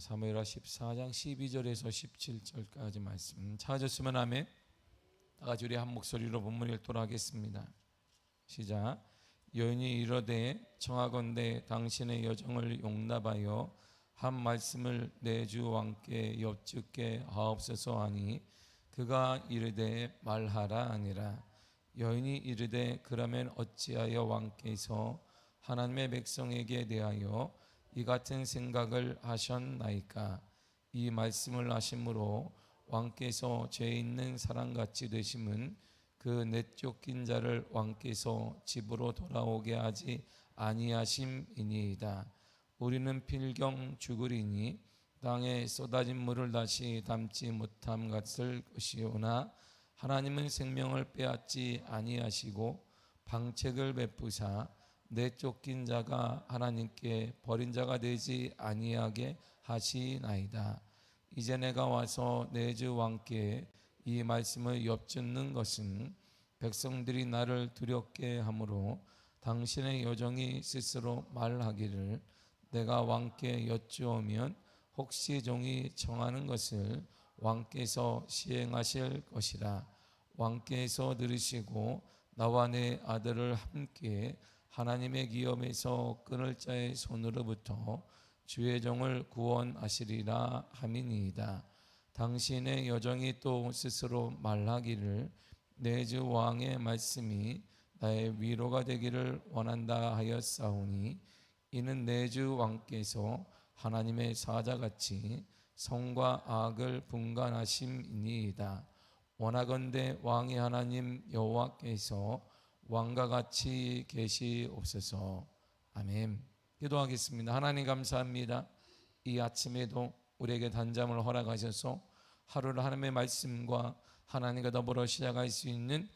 사무엘하 14장 12절에서 17절까지 말씀 찾으셨으면 아멘. 다같이 우리 한 목소리로 본문 읽도록 하겠습니다. 시작. 여인이 이르되 청하건대 당신의 여정을 용납하여 한 말씀을 내 주 왕께 여쭙게 하옵소서 하니 그가 이르되 말하라 하니라. 여인이 이르되 그러면 어찌하여 왕께서 하나님의 백성에게 대하여 이 같은 생각을 하셨나이까? 이 말씀을 하심으로 왕께서 죄 있는 사람같이 되심은 그 내쫓긴 자를 왕께서 집으로 돌아오게 하지 아니하심이니이다. 우리는 필경 죽으리니 땅에 쏟아진 물을 다시 담지 못함 같을 것이오나 하나님은 생명을 빼앗지 아니하시고 방책을 베푸사 내쫓긴 자가 하나님께 버린 자가 되지 아니하게 하시나이다. 이제 내가 와서 내 주 왕께 이 말씀을 엿듣는 것은 백성들이 나를 두렵게 하므로 당신의 여정이 스스로 말하기를 내가 왕께 여쭈오면 혹시 종이 청하는 것을 왕께서 시행하실 것이라. 왕께서 들으시고 나와 내 아들을 함께 하나님의 기업에서 끊을 자의 손으로부터 주의 종을 구원하시리라 함이니이다. 당신의 여정이 또 스스로 말하기를 내 주 왕의 말씀이 나의 위로가 되기를 원한다 하였사오니 이는 내 주 왕께서 하나님의 사자같이 성과 악을 분간하심이니이다. 원하건대 왕의 하나님 여호와께서 왕과 같이 계시옵소서. 아멘. 기도하겠습니다. 하나님 감사합니다. 이 아침에도 우리에게 단잠을 허락하셔서 하루를 하나님의 말씀과 하나님과 더불어 시작할 수 있는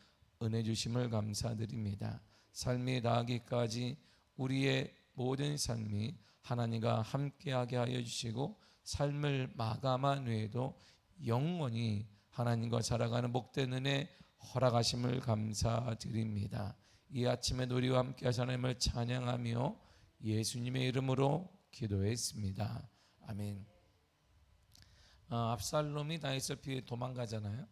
은혜 주심을 감사드립니다. 삶이 다하기까지 우리의 모든 삶이 하나님과 함께하게 하여 주시고 삶을 마감한 후에도 영원히 하나님과 살아가는 복된 은혜 허락하심을 감사드립니다. 이 아침에 우리와 함께 하신 하나님을 찬양하며 예수님의 이름으로 기도했습니다. 아멘. 압살롬이 다윗을 피해 도망가잖아요.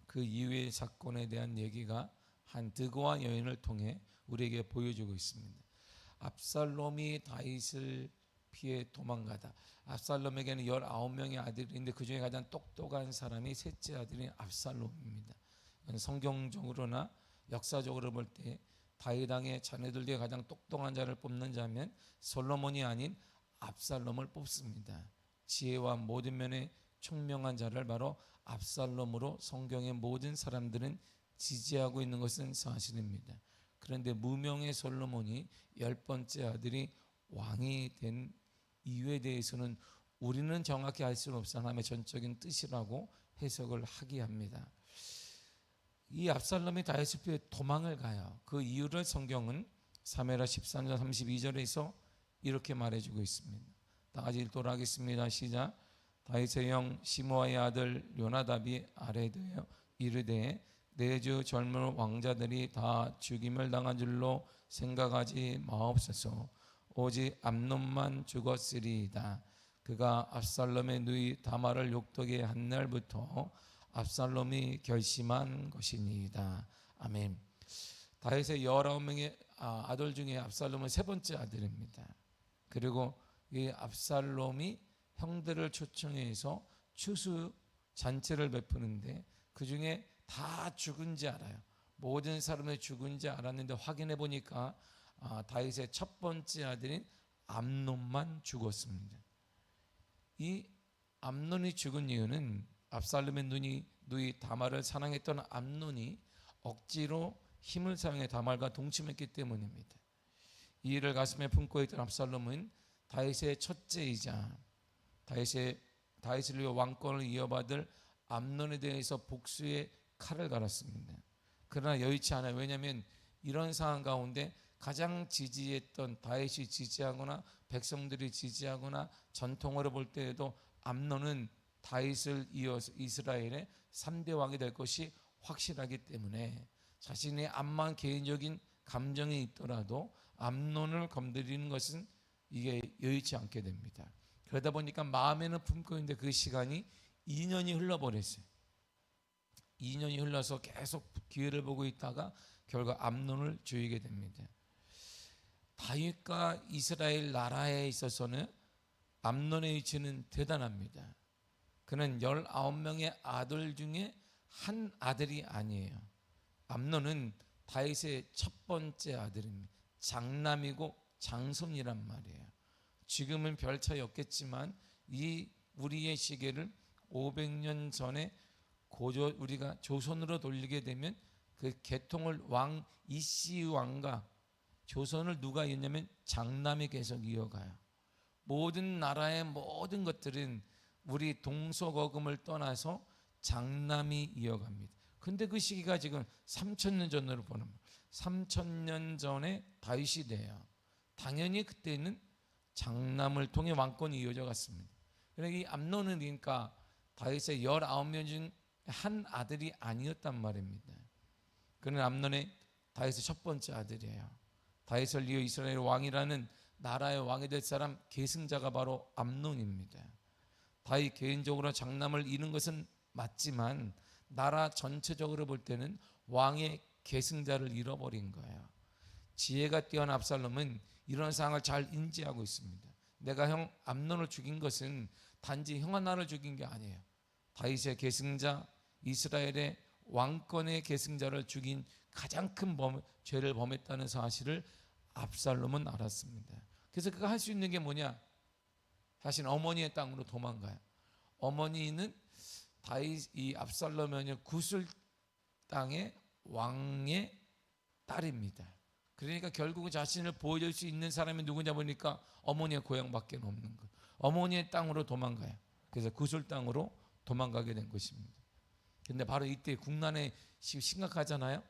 그 이후의 사건에 대한 얘기가 한 드고와 여인을 통해 우리에게 보여주고 있습니다. 압살롬이 다윗을 피해 도망가다. 압살롬에게는 19명의 아들이 있는데 그 중에 가장 똑똑한 사람이 셋째 아들인 압살롬입니다. 성경적으로나 역사적으로 볼 때 다윗 왕의 자녀들 중에 가장 똑똑한 자를 뽑는 자면 솔로몬이 아닌 압살롬을 뽑습니다. 지혜와 모든 면에 총명한 자를 바로 압살롬으로 성경의 모든 사람들은 지지하고 있는 것은 사실입니다. 그런데 무명의 솔로몬이 10번째 아들이 왕이 된 이유에 대해서는 우리는 정확히 알 수는 없어 하나님의 전적인 뜻이라고 해석을 하게 합니다. 이 압살롬이 다윗을 피해 도망을 가요. 그 이유를 성경은 사무엘하 13장 32절에서 이렇게 말해주고 있습니다. 다 같이 읽도록 하겠습니다. 시작. 다윗의 형 시므아의 아들 요나답이 아뢰되어 이르되 내 주 젊은 왕자들이 다 죽임을 당한 줄로 생각하지 마옵소서. 오직 암논만 죽었으리이다. 그가 압살롬의 누이 다말을 욕되게 한 날부터 압살롬이 결심한 것이니이다. 아멘. 다윗의 19명의 아들 중에 압살롬은 세 번째 아들입니다. 그리고 이 압살롬이 형들을 초청해서 추수 잔치를 베푸는데 그 중에 다 죽은지 알아요. 모든 사람이 죽은지 알았는데 확인해 보니까 다윗의 첫 번째 아들인 암논만 죽었습니다. 이 암논이 죽은 이유는 압살롬의 누이 다말을 사랑했던 암논이 억지로 힘을 사용해 다말과 동침했기 때문입니다. 이 일을 가슴에 품고 있던 압살롬은 다윗의 첫째이자 다윗을 위해 왕권을 이어받을 암논에 대해서 복수의 칼을 갈았습니다. 그러나 여의치 않아요. 왜냐하면 이런 상황 가운데 가장 지지했던 다윗이 지지하거나 백성들이 지지하거나 전통으로 볼 때에도 암논은 다윗을 이어서 이스라엘의 3대 왕이 될 것이 확실하기 때문에 자신의 암만 개인적인 감정이 있더라도 암논을 건드리는 것은 이게 여의치 않게 됩니다. 그러다 보니까 마음에는 품고 있는데 그 시간이 2년이 흘러버렸어요. 2년이 흘러서 계속 기회를 보고 있다가 결국 암논을 죽이게 됩니다. 다윗과 이스라엘 나라에 있어서는 암논의 위치는 대단합니다. 그는 19명의 아들 중에 한 아들이 아니에요. 암논은 다윗의 첫 번째 아들입니다. 장남이고 장손이란 말이에요. 지금은 별 차이 없겠지만 이 우리의 시계를 500년 전에 우리가 조선으로 돌리게 되면 그 계통을 왕 이씨 왕과 조선을 누가 이었냐면 장남이 계속 이어가요. 모든 나라의 모든 것들은 우리 동서고금을 떠나서 장남이 이어갑니다. 근데 그 시기가 지금 3000년 전으로 보는 3000년 전에 다윗이 돼요. 당연히 그때는 장남을 통해 왕권이 이어져 갔습니다. 그러니까 이 암논은 그러니까 다윗의 19명 중 한 아들이 아니었단 말입니다. 그는 암논의 다윗의 첫 번째 아들이에요. 다윗을 이어 이스라엘 왕이라는 나라의 왕이 될 사람 계승자가 바로 암논입니다. 다윗 개인적으로 장남을 잃은 것은 맞지만 나라 전체적으로 볼 때는 왕의 계승자를 잃어버린 거예요. 지혜가 뛰어난 압살롬은 이런 상황을 잘 인지하고 있습니다. 내가 형 암논을 죽인 것은 단지 형 하나를 죽인 게 아니에요. 다윗의 계승자, 이스라엘의 왕권의 계승자를 죽인 가장 큰 죄를 범했다는 사실을 압살롬은 알았습니다. 그래서 그가 할 수 있는 게 뭐냐? 사실 어머니의 땅으로 도망가요. 어머니는 다윗 이 압살롬의 구슬 땅의 왕의 딸입니다. 그러니까 결국은 자신을 보여줄 수 있는 사람이 누구냐 보니까 어머니의 고향밖에 없는 거예요. 어머니의 땅으로 도망가요. 그래서 구슬 땅으로 도망가게 된 것입니다. 근데 바로 이때 국난이 심각하잖아요.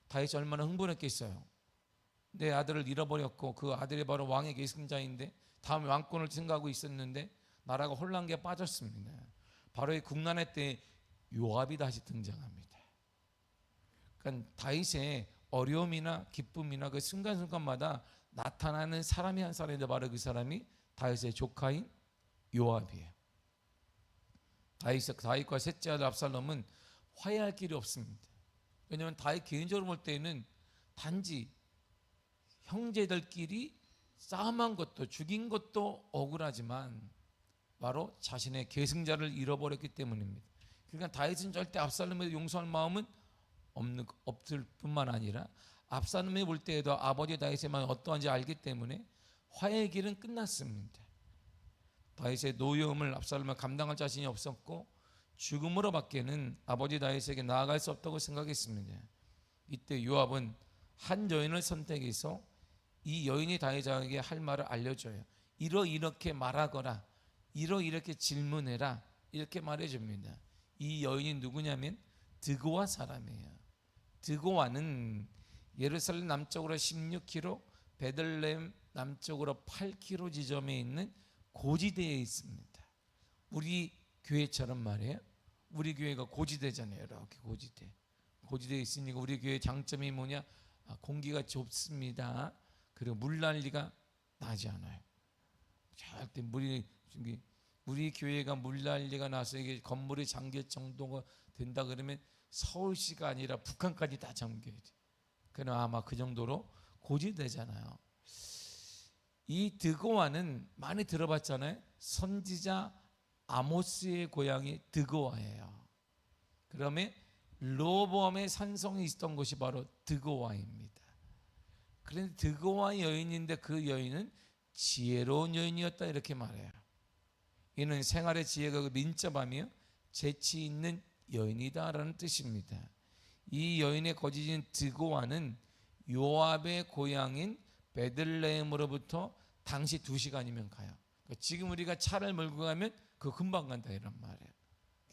다윗이 얼마나 흥분했겠어요. 내 아들을 잃어버렸고 그 아들이 바로 왕의 계승자인데 다음 왕권을 생각하고 있었는데 나라가 혼란기에 빠졌습니다. 바로 이 국난의 때 요압이 다시 등장합니다. 그러니까 다윗의 어려움이나 기쁨이나 그 순간순간마다 나타나는 사람이 한 사람인데 바로 그 사람이 다윗의 조카인 요압이에요. 다윗과 셋째 아들 압살롬은 화해할 길이 없습니다. 왜냐하면 다윗 개인적으로 볼 때는 단지 형제들끼리 싸움한 것도 죽인 것도 억울하지만 바로 자신의 계승자를 잃어버렸기 때문입니다. 그러니까 다윗은 절대 압살롬을 용서할 마음은 없을 뿐만 아니라 압살롬이 볼 때에도 아버지 다윗의 마음이 어떠한지 알기 때문에 화해의 길은 끝났습니다. 다윗의 노여움을 압살롬은 감당할 자신이 없었고 죽음으로 밖에는 아버지 다윗에게 나아갈 수 없다고 생각했습니다. 이때 요압은 한 여인을 선택해서 이 여인이 다윗에게 할 말을 알려줘요. 이렇게 말하거라, 이렇게 질문해라, 이렇게 말해줍니다. 이 여인이 누구냐면 드고아 사람이에요. 드고아는 예루살렘 남쪽으로 16km, 베들레헴 남쪽으로 8km 지점에 있는 고지대에 있습니다. 우리 교회처럼 말이에요. 우리 교회가 고지대잖아요. 이렇게 고지대에 있으니까 우리 교회 장점이 뭐냐? 공기가 좁습니다. 그리고 물난리가 나지 않아요. 절대 우리 교회가 물난리가 나서 이게 건물이 잠길 정도가 된다 그러면 서울시가 아니라 북한까지 다 잠겨야 돼. 그럼 아마 그 정도로 고지대잖아요. 이 드고아는 많이 들어봤잖아요. 선지자 아모스의 고향이 드고아예요. 그러면 로보암의 산성이 있었던 곳이 바로 드고아입니다. 그런데 드고아 여인인데 그 여인은 지혜로운 여인이었다 이렇게 말해요. 이는 생활의 지혜가 민첩하며 재치 있는 여인이다라는 뜻입니다. 이 여인의 거지인 드고아는 요압의 고향인 베들레헴으로부터 당시 2시간이면 가요. 그러니까 지금 우리가 차를 몰고 가면 그 금방 간다 이런 말이에요.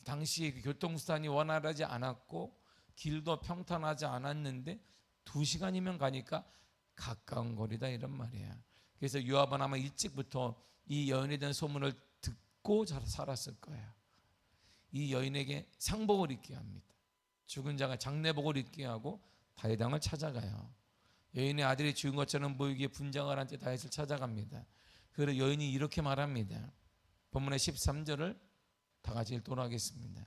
당시에 그 교통수단이 원활하지 않았고 길도 평탄하지 않았는데 2시간이면 가니까 가까운 거리다 이런 말이에요. 그래서 요압은 아마 일찍부터 이 여인에 대한 소문을 듣고 잘 살았을 거예요. 이 여인에게 상복을 입게 합니다. 죽은 자가 장례복을 입게 하고 다윗 왕을 찾아가요. 여인의 아들이 죽은 것처럼 보이기에 분장을 한 채 다윗을 찾아갑니다. 그래서 여인이 이렇게 말합니다. 본문의 13절을 다 같이 읽도록 하겠습니다.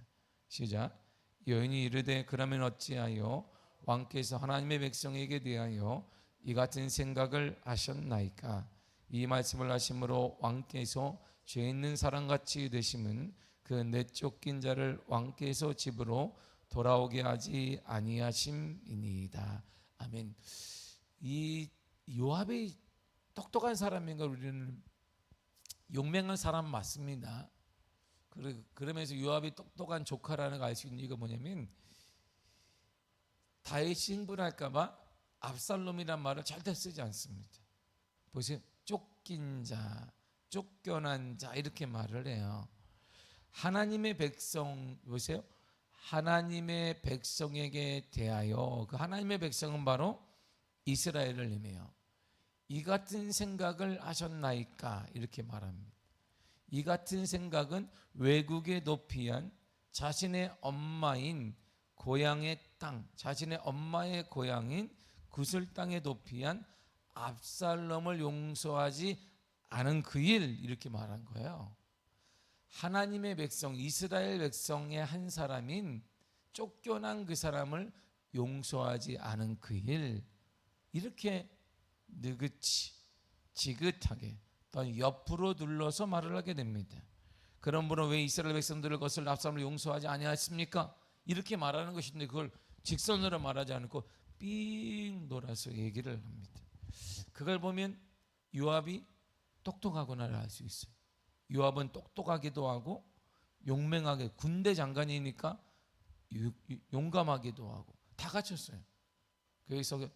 시작. 여인이 이르되 그러면 어찌하여 왕께서 하나님의 백성에게 대하여 이 같은 생각을 하셨나이까? 이 말씀을 하심으로 왕께서 죄 있는 사람같이 되심은 그 내쫓긴 자를 왕께서 집으로 돌아오게 하지 아니하심이니이다. 아멘. 이 요압이 똑똑한 사람인가? 우리는 용맹한 사람 맞습니다. 그러면서 요압이 똑똑한 조카라는 걸 알 수 있는 이유가 뭐냐면 다윗이 흥분할까 봐 압살롬이란 말을 절대 쓰지 않습니다. 보세요. 쫓긴 자, 쫓겨난 자 이렇게 말을 해요. 하나님의 백성, 보세요. 하나님의 백성에게 대하여, 그 하나님의 백성은 바로 이스라엘을 의미해요. 이 같은 생각을 하셨나이까? 이렇게 말합니다. 이 같은 생각은 외국에 도피한 자신의 엄마인 고향의 땅, 자신의 엄마의 고향인 구슬 땅에 도피한 압살롬을 용서하지 않은 그 일, 이렇게 말한 거예요. 하나님의 백성, 이스라엘 백성의 한 사람인 쫓겨난 그 사람을 용서하지 않은 그 일, 이렇게 느긋이 지긋하게 또 옆으로 눌러서 말을 하게 됩니다. 그런 분은 왜 이스라엘 백성들을 것을 압살롬을 용서하지 아니하였습니까? 이렇게 말하는 것인데 그걸 직선으로 말하지 않고 삥 돌아서 얘기를 합니다. 그걸 보면 요압이 똑똑하구나를 알 수 있어요. 요압은 똑똑하기도 하고 용맹하게, 군대 장관이니까 용감하기도 하고 다 갖췄어요. 그래서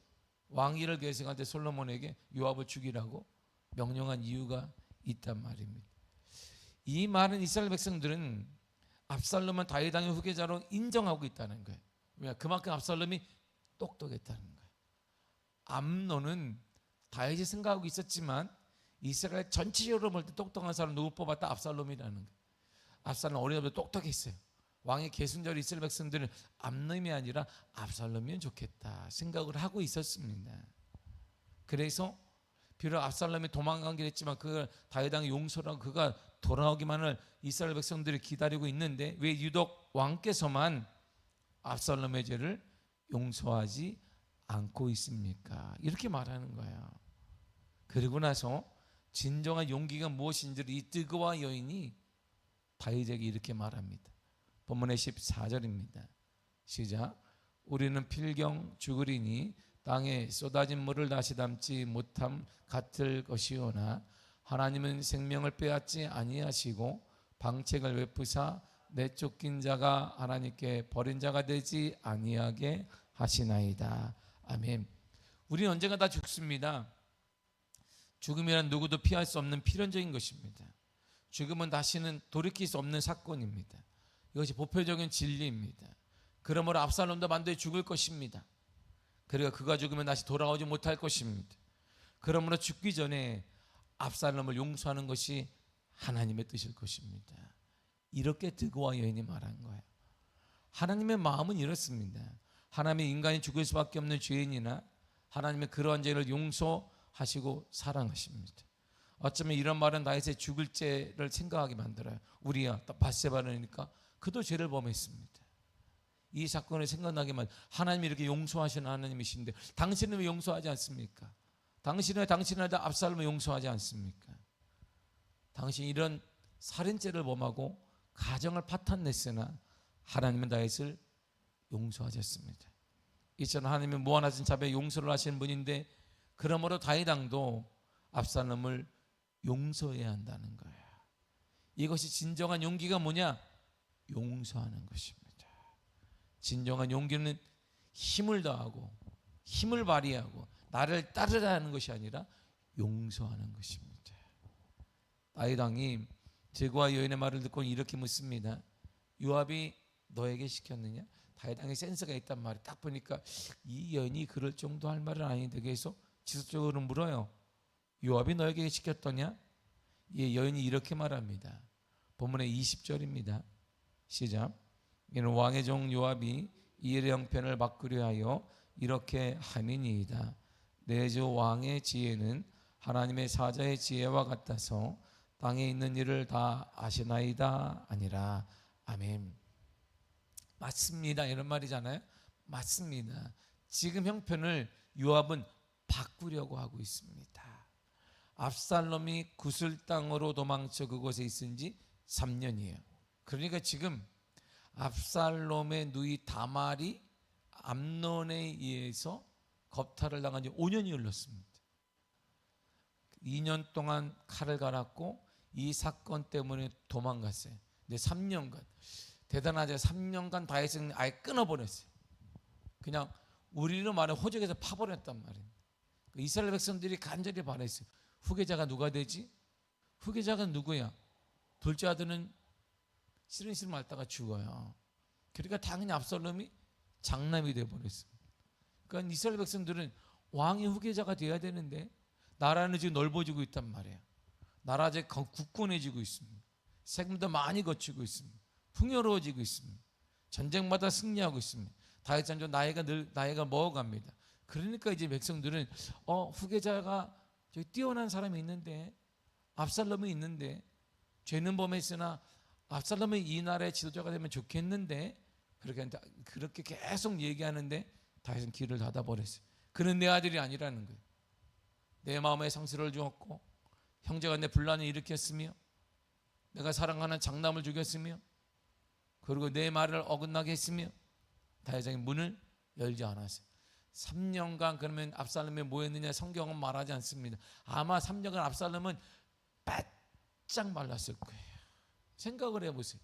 왕위를 계승할 때 솔로몬에게 요압을 죽이라고 명령한 이유가 있단 말입니다. 이 많은 이스라엘 백성들은 압살롬은 다윗 왕의 후계자로 인정하고 있다는 거예요. 왜냐? 그만큼 압살롬이 똑똑했다는 거예요. 암논은 다윗이 생각하고 있었지만 이스라엘 전체적으로 볼 때 똑똑한 사람 누구 뽑았다? 압살롬이라는 거예요. 압살롬 어린 때부터 똑똑했어요. 왕의 계승자로 이스라엘 백성들은 암논이 아니라 압살롬이면 좋겠다 생각을 하고 있었습니다. 그래서 비록 압살롬이 도망가긴 했지만 그걸 다윗 왕의 용서라고 그가 돌아오기만을 이스라엘 백성들이 기다리고 있는데 왜 유독 왕께서만 압살롬의 죄를 용서하지 않고 있습니까? 이렇게 말하는 거예요. 그리고 나서 진정한 용기가 무엇인지를 이 뜨거와 여인이 다윗에게 이렇게 말합니다. 본문의 14절입니다. 시작. 우리는 필경 죽으리니 땅에 쏟아진 물을 다시 담지 못함 같을 것이오나 하나님은 생명을 빼앗지 아니하시고 방책을 베푸사 내쫓긴 자가 하나님께 버린 자가 되지 아니하게 하시나이다. 아멘. 우리는 언젠가 다 죽습니다. 죽음이란 누구도 피할 수 없는 필연적인 것입니다. 죽음은 다시는 돌이킬 수 없는 사건입니다. 이것이 보편적인 진리입니다. 그러므로 압살롬도 반드시 죽을 것입니다. 그리고 그가 죽으면 다시 돌아오지 못할 것입니다. 그러므로 죽기 전에 압살롬을 용서하는 것이 하나님의 뜻일 것입니다. 이렇게 드고와 여인이 말한 거예요. 하나님의 마음은 이렇습니다. 하나님의 인간이 죽을 수밖에 없는 죄인이나 하나님의 그러한 죄를 용서하시고 사랑하십니다. 어쩌면 이런 말은 다윗의 죽을 죄를 생각하게 만들어요. 우리야 밧세바니까 그도 죄를 범했습니다. 이 사건을 생각나게만 하나님이 이렇게 용서하시는 하나님이신데 당신은 왜 용서하지 않습니까? 당신은 다 압살롬을 용서하지 않습니까? 당신 이런 살인죄를 범하고 가정을 파탄냈으나 하나님은 다윗을 용서하셨습니다. 이처럼 하나님은 무한하신 자비에 용서를 하시는 분인데 그러므로 다윗 왕도 압살롬을 용서해야 한다는 거예요. 이것이 진정한 용기가 뭐냐? 용서하는 것입니다. 진정한 용기는 힘을 다하고 힘을 발휘하고 나를 따르라는 것이 아니라 용서하는 것입니다. 다윗 왕이 드고와 여인의 말을 듣고 이렇게 묻습니다. 요압이 너에게 시켰느냐? 다윗 왕이 센스가 있단 말이에요. 딱 보니까 이 여인이 그럴 정도 할 말은 아닌데 그래서 지속적으로 물어요. 요압이 너에게 시켰더냐? 예, 여인이 이렇게 말합니다. 본문의 20절입니다. 시작. 이는 왕의 종 요압이 이 일의 형편을 바꾸려 하여 이렇게 함이니이다. 내 주 왕의 지혜는 하나님의 사자의 지혜와 같아서 땅에 있는 일을 다 아시나이다 아니라. 아멘. 맞습니다 이런 말이잖아요. 맞습니다. 지금 형편을 요압은 바꾸려고 하고 있습니다. 압살롬이 구슬 땅으로 도망쳐 그곳에 있은 지 3년이에요. 그러니까 지금 압살롬의 누이 다말이 암논에 의해서 겁탈을 당한 지 5년이 흘렀습니다. 2년 동안 칼을 갈았고 이 사건 때문에 도망갔어요. 근데 3년간, 대단하죠. 3년간 다윗은 아예 끊어버렸어요. 그냥 우리로 말하면 호적에서 파버렸단 말이에요. 이스라엘 백성들이 간절히 바랬어요. 후계자가 누가 되지? 후계자가 누구야? 둘째 아들은 시름시름 앓다가 죽어요. 그러니까 당연히 압살롬이 장남이 되어버렸어요. 그러니까 이스라엘 백성들은 왕이 후계자가 돼야 되는데 나라는 지금 넓어지고 있단 말이에요. 나라 이제 굳건해지고 있습니다. 세금도 많이 거치고 있습니다. 풍요로워지고 있습니다. 전쟁마다 승리하고 있습니다. 다윗 장조 나이가 먹어갑니다. 그러니까 이제 백성들은 후계자가 저기 뛰어난 사람이 있는데, 압살롬이 있는데, 죄는 범했으나 압살롬이 이 나라의 지도자가 되면 좋겠는데, 그렇게 계속 얘기하는데 다윗은 귀를 닫아버렸어요. 그는 내 아들이 아니라는 거예요. 내 마음에 상처를 주었고 형제가 내 분란을 일으켰으며 내가 사랑하는 장남을 죽였으며 그리고 내 말을 어긋나게 했으며 다윗이 문을 열지 않았어요. 3년간 그러면 압살롬이 뭐 했느냐 성경은 말하지 않습니다. 아마 3년간 압살롬은 바짝 말랐을 거예요. 생각을 해보세요.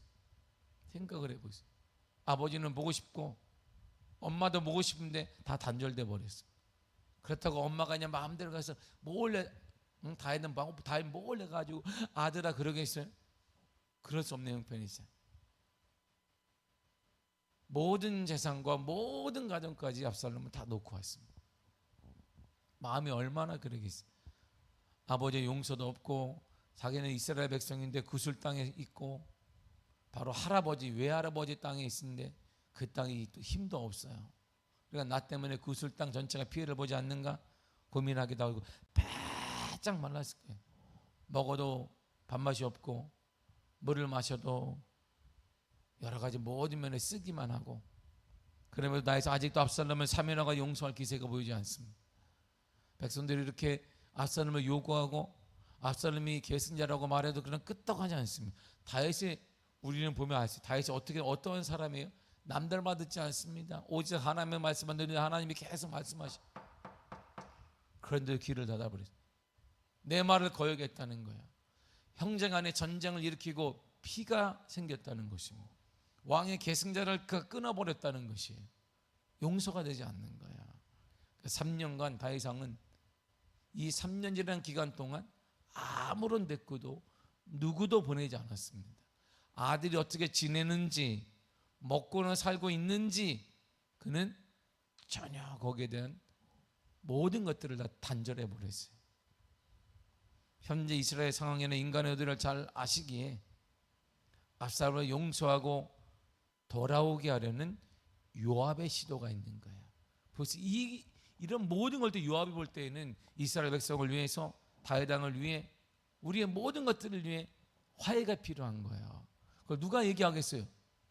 아버지는 보고 싶고 엄마도 보고 싶은데 다 단절돼 버렸어요. 그렇다고 엄마가 그냥 마음대로 가서 몰래 다윗 몰래 가지고 아들아 그러겠어요? 그럴 수 없는 형편이죠. 모든 재산과 모든 가정까지 압살롬은 다 놓고 왔습니다. 마음이 얼마나 그러겠어요. 아버지의 용서도 없고 자기는 이스라엘 백성인데 구슬 땅에 있고 바로 외할아버지 땅에 있는데 그 땅이 또 힘도 없어요. 그러니까 나 때문에 구슬 땅 전체가 피해를 보지 않는가 고민하기도 하고 바짝 말랐을 거예요. 먹어도 밥맛이 없고 물을 마셔도 여러 가지 모든 면에 쓰기만 하고, 그러면서 나에서 아직도 압살롬을 사면하고 용서할 기세가 보이지 않습니다. 백성들이 이렇게 압살롬을 요구하고 압살롬이 계승자라고 말해도 그런 끄떡하지 않습니다. 다윗이 우리는 보면 아시죠? 다윗이 어떤 사람이에요? 남들 말 듣지 않습니다. 오직 하나님의 말씀만 듣는데 하나님이 계속 말씀하시고, 그런데 귀를 닫아버렸어요. 내 말을 거역했다는 거야. 형제 간에 전쟁을 일으키고 피가 생겼다는 것입니다. 왕의 계승자를 끊어버렸다는 것이에요. 용서가 되지 않는 거야. 3년간 다윗 왕은 이 3년이라는 기간 동안 아무런 대꾸도 누구도 보내지 않았습니다. 아들이 어떻게 지내는지, 먹고는 살고 있는지 그는 전혀 거기에 대한 모든 것들을 다 단절해 버렸어요. 현재 이스라엘 상황에는 인간의 의도를 잘 아시기에 압살롬을 용서하고 돌아오게 하려는 요압의 시도가 있는 거예요. 벌써 이런 모든 걸 또 요압이 볼 때에는 이스라엘 백성을 위해서, 다윗 왕을 위해, 우리의 모든 것들을 위해 화해가 필요한 거예요. 그걸 누가 얘기하겠어요?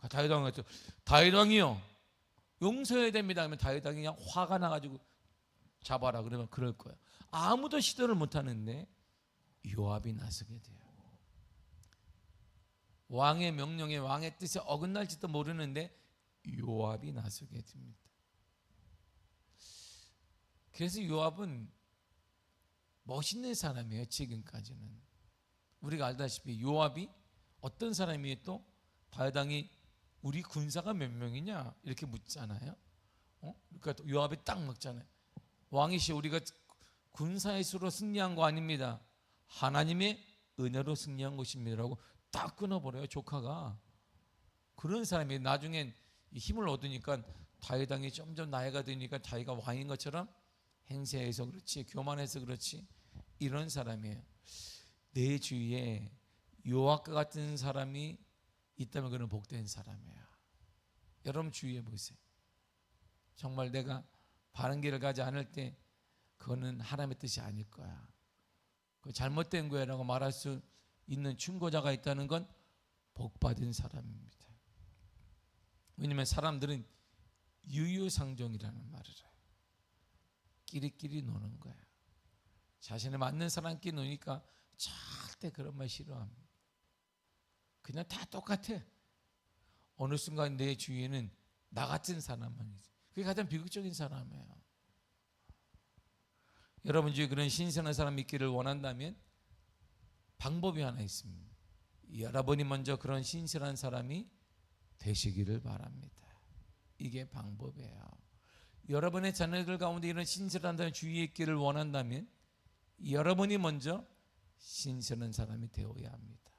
다윗 왕이 했죠. 다윗 왕이요, 용서해야 됩니다 하면 다윗 왕이 그냥 화가 나가지고 잡아라 그러면 그럴 거예요. 아무도 시도를 못 하는데 요압이 나서게 돼요. 왕의 명령에, 왕의 뜻에 어긋날지도 모르는데 요압이 나서게 됩니다. 그래서 요압은 멋있는 사람이에요. 지금까지는 우리가 알다시피 요압이 어떤 사람이에요? 또 다윗 왕이 우리 군사가 몇 명이냐 이렇게 묻잖아요. 그러니까 요압이 딱 먹잖아요. 왕이시 우리가 군사의 수로 승리한 거 아닙니다. 하나님의 은혜로 승리한 것입니다라고 딱 끊어버려요. 조카가. 그런 사람이 나중엔 힘을 얻으니까 다윗 왕이 점점 나이가 드니까 자기가 왕인 것처럼 행세해서 그렇지, 교만해서 그렇지, 이런 사람이에요. 내 주위에 요압과 같은 사람이 있다면 그는 복된 사람이에요. 여러분 주위에 보세요. 정말 내가 바른 길을 가지 않을 때 그거는 하나님의 뜻이 아닐 거야, 그 잘못된 거야라고 말할 수 있는 충고자가 있다는 건 복받은 사람입니다. 왜냐하면 사람들은 유유상종이라는 말을 해요. 끼리끼리 노는 거예요. 자신에 맞는 사람끼리 노니까 절대 그런 말 싫어합니다. 그냥 다 똑같아. 어느 순간 내 주위에는 나 같은 사람만 있어요. 그게 가장 비극적인 사람이에요. 여러분 주위에 그런 신선한 사람이 있기를 원한다면 방법이 하나 있습니다. 여러분이 먼저 그런 신선한 사람이 되시기를 바랍니다. 이게 방법이에요. 여러분의 자녀들 가운데 이런 신선한 사람이 주위에 있기를 원한다면 여러분이 먼저 신선한 사람이 되어야 합니다.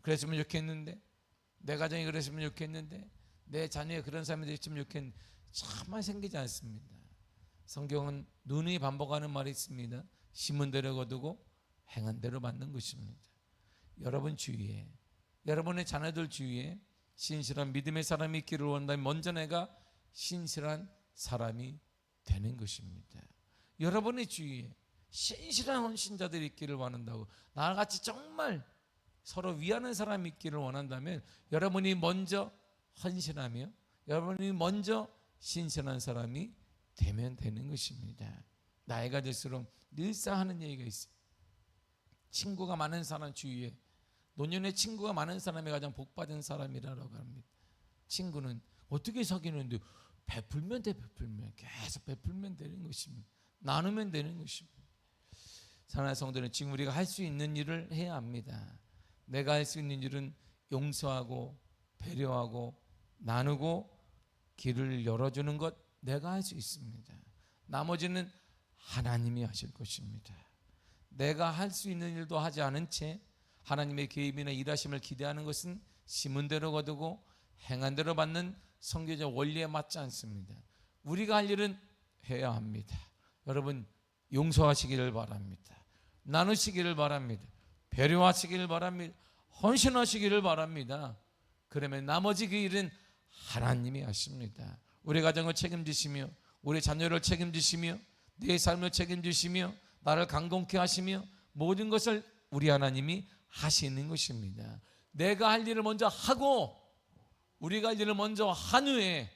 그랬으면 좋겠는데, 내 가정이 그랬으면 좋겠는데, 내 자녀가 그런 사람이 됐으면 좋겠는데 참만 생기지 않습니다. 성경은 누누이 반복하는 말이 있습니다. 심은 대로 거두고 행한 대로 받는 것입니다. 여러분 주위에, 여러분의 자녀들 주위에 신실한 믿음의 사람이 있기를 원한다면 먼저 내가 신실한 사람이 되는 것입니다. 여러분의 주위에 신실한 헌신자들이 있기를 원한다고, 나같이 정말 서로 위하는 사람이 있기를 원한다면 여러분이 먼저 헌신하며 여러분이 먼저 신실한 사람이 되면 되는 것입니다. 나이가 들수록 늘상 하는 얘기가 있어요. 친구가 많은 사람 주위에, 노년에 친구가 많은 사람이 가장 복받은 사람이라고 합니다. 친구는 어떻게 사귀는데 베풀면 돼, 베풀면 계속 베풀면 되는 것입니다. 나누면 되는 것입니다. 사랑하는 성도는 지금 우리가 할 수 있는 일을 해야 합니다. 내가 할 수 있는 일은 용서하고 배려하고 나누고 길을 열어주는 것, 내가 할 수 있습니다. 나머지는 하나님이 하실 것입니다. 내가 할 수 있는 일도 하지 않은 채 하나님의 개입이나 일하심을 기대하는 것은 심은 대로 거두고 행한 대로 받는 선교적 원리에 맞지 않습니다. 우리가 할 일은 해야 합니다. 여러분, 용서하시기를 바랍니다. 나누시기를 바랍니다. 배려하시기를 바랍니다. 헌신하시기를 바랍니다. 그러면 나머지 그 일은 하나님이 하십니다. 우리 가정을 책임지시며 우리 자녀를 책임지시며 내 삶을 책임지시며 나를 강건케 하시며 모든 것을 우리 하나님이 하시는 것입니다. 내가 할 일을 먼저 하고 우리가 할 일을 먼저 한 후에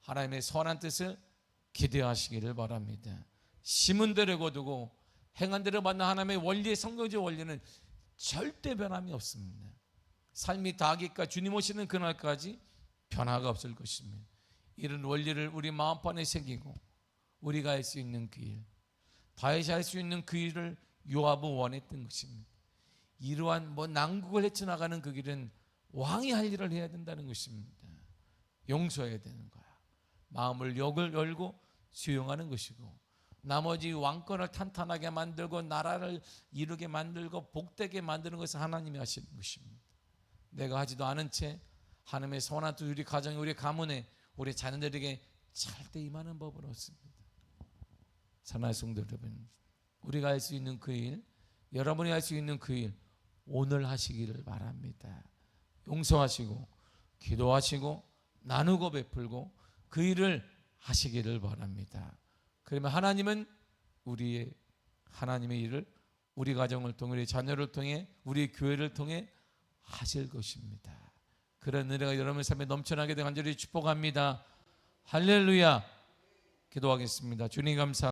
하나님의 선한 뜻을 기대하시기를 바랍니다. 심은 대로 거두고 행한 대로 받는 하나님의 원리의 성경적 원리는 절대 변함이 없습니다. 삶이 다하기까 주님 오시는 그날까지 변화가 없을 것입니다. 이런 원리를 우리 마음판에 새기고 우리가 할 수 있는 그 일, 다윗이 할 수 있는 그 일을 요압은 원했던 것입니다. 이러한 난국을 헤쳐나가는 그 길은 왕이 할 일을 해야 된다는 것입니다. 용서해야 되는 거야. 마음을 열고 수용하는 것이고, 나머지 왕권을 탄탄하게 만들고 나라를 이루게 만들고 복되게 만드는 것은 하나님이 하시는 것입니다. 내가 하지도 않은 채 하나님의 선한 뜻 우리 가정에, 우리 가문에, 우리 자녀들에게 절대 임하는 법은 없습니다. 사랑하는 성도 여러분, 우리가 할 수 있는 그 일, 여러분이 할 수 있는 그 일 오늘 하시기를 바랍니다. 용서하시고 기도하시고 나누고 베풀고 그 일을 하시기를 바랍니다. 그러면 하나님은 우리의 하나님의 일을 우리 가정을 통해, 우리 자녀를 통해, 우리 교회를 통해 하실 것입니다. 그런 은혜가 여러분의 삶에 넘쳐나게 되어 간절히 축복합니다. 할렐루야. 기도하겠습니다. 주님 감사합니다.